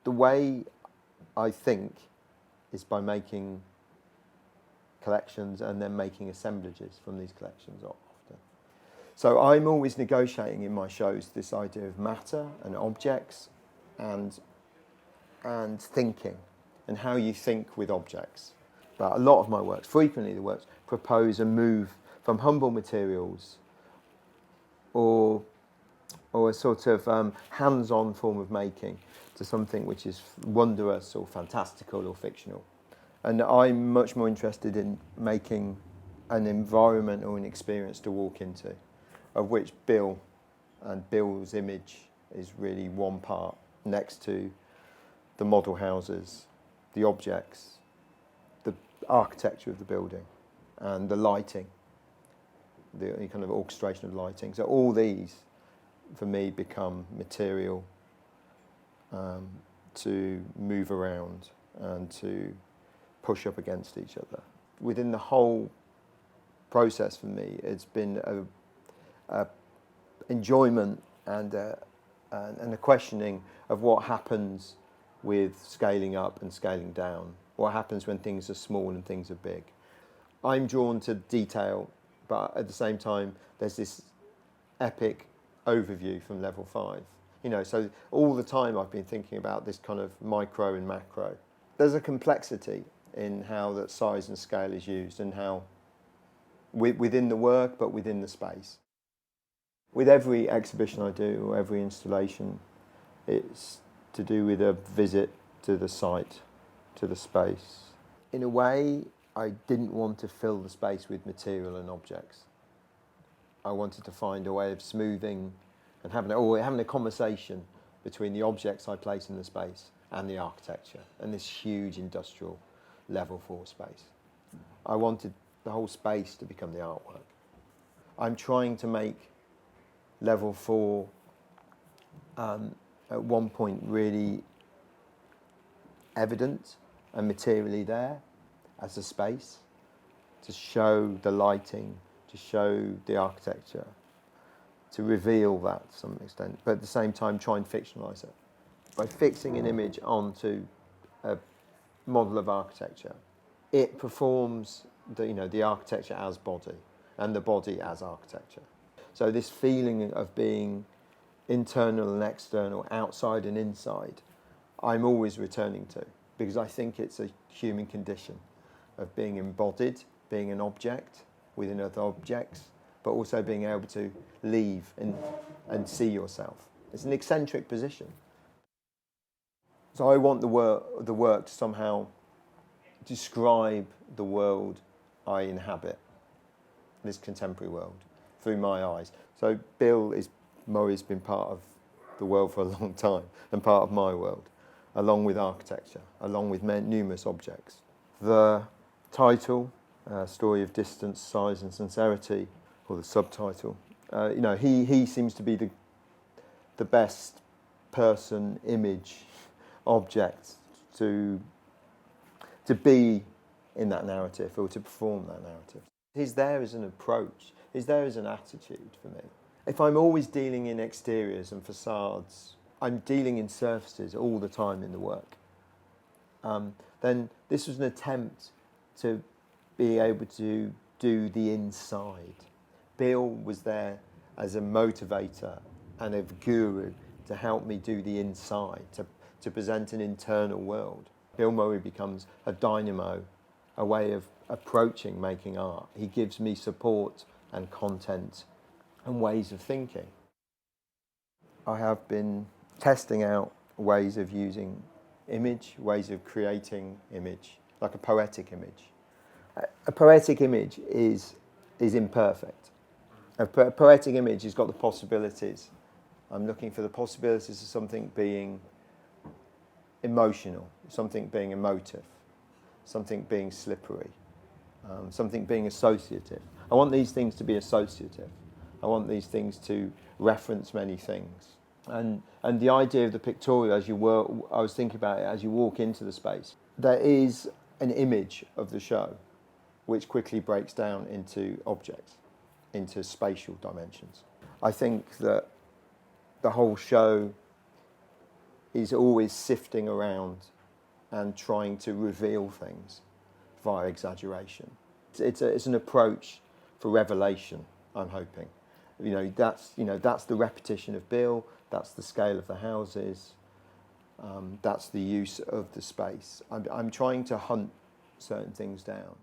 the way I think is by making collections and then making assemblages from these collections often. So I'm always negotiating in my shows this idea of matter and objects and thinking and how you think with objects. But a lot of my works, frequently the works, propose a move from humble materials or a sort of hands-on form of making to something which is wondrous or fantastical or fictional. And I'm much more interested in making an environment or an experience to walk into, of which Bill and Bill's image is really one part, next to the model houses, the objects, the architecture of the building, and the lighting, the kind of orchestration of lighting. So all these, for me, become material to move around and to push up against each other. Within the whole process for me, it's been a enjoyment and a questioning of what happens with scaling up and scaling down. What happens when things are small and things are big. I'm drawn to detail, but at the same time, there's this epic overview from level 5. You know, so all the time I've been thinking about this kind of micro and macro. There's a complexity in how that size and scale is used and how within the work, but within the space. With every exhibition I do or every installation, it's to do with a visit to the site, to the space. In a way, I didn't want to fill the space with material and objects. I wanted to find a way of smoothing and having a conversation between the objects I place in the space and the architecture and this huge industrial level 4 space. I wanted the whole space to become the artwork. I'm trying to make level 4 at one point really evident and materially there as a space to show the lighting, to show the architecture, to reveal that to some extent, but at the same time try and fictionalise it. By fixing an image onto a model of architecture, it performs the architecture as body and the body as architecture. So this feeling of being internal and external, outside and inside, I'm always returning to, because I think it's a human condition of being embodied, being an object within other objects, but also being able to leave and see yourself. It's an eccentric position. So I want the work to somehow describe the world I inhabit, this contemporary world, through my eyes. So Murray's been part of the world for a long time and part of my world, along with architecture, along with numerous objects. The title, Story of Distance, Size and Sincerity, or the subtitle, he seems to be the best person, image, object to be in that narrative or to perform that narrative. He's there as an approach, he's there as an attitude for me. If I'm always dealing in exteriors and facades, I'm dealing in surfaces all the time in the work, then this was an attempt to be able to do the inside. Bill was there as a motivator and a guru to help me do the inside, to present an internal world. Bill Murray becomes a dynamo, a way of approaching making art. He gives me support and content and ways of thinking. I have been testing out ways of using image, ways of creating image, like a poetic image. A poetic image is imperfect. A poetic image has got the possibilities. I'm looking for the possibilities of something being emotional, something being emotive, something being slippery, something being associative. I want these things to be associative. I want these things to reference many things. And the idea of the pictorial, I was thinking about it as you walk into the space. There is an image of the show which quickly breaks down into objects, into spatial dimensions. I think that the whole show is always sifting around and trying to reveal things via exaggeration. It's an approach for revelation, I'm hoping. That's the repetition of Bill, that's the scale of the houses, that's the use of the space. I'm trying to hunt certain things down.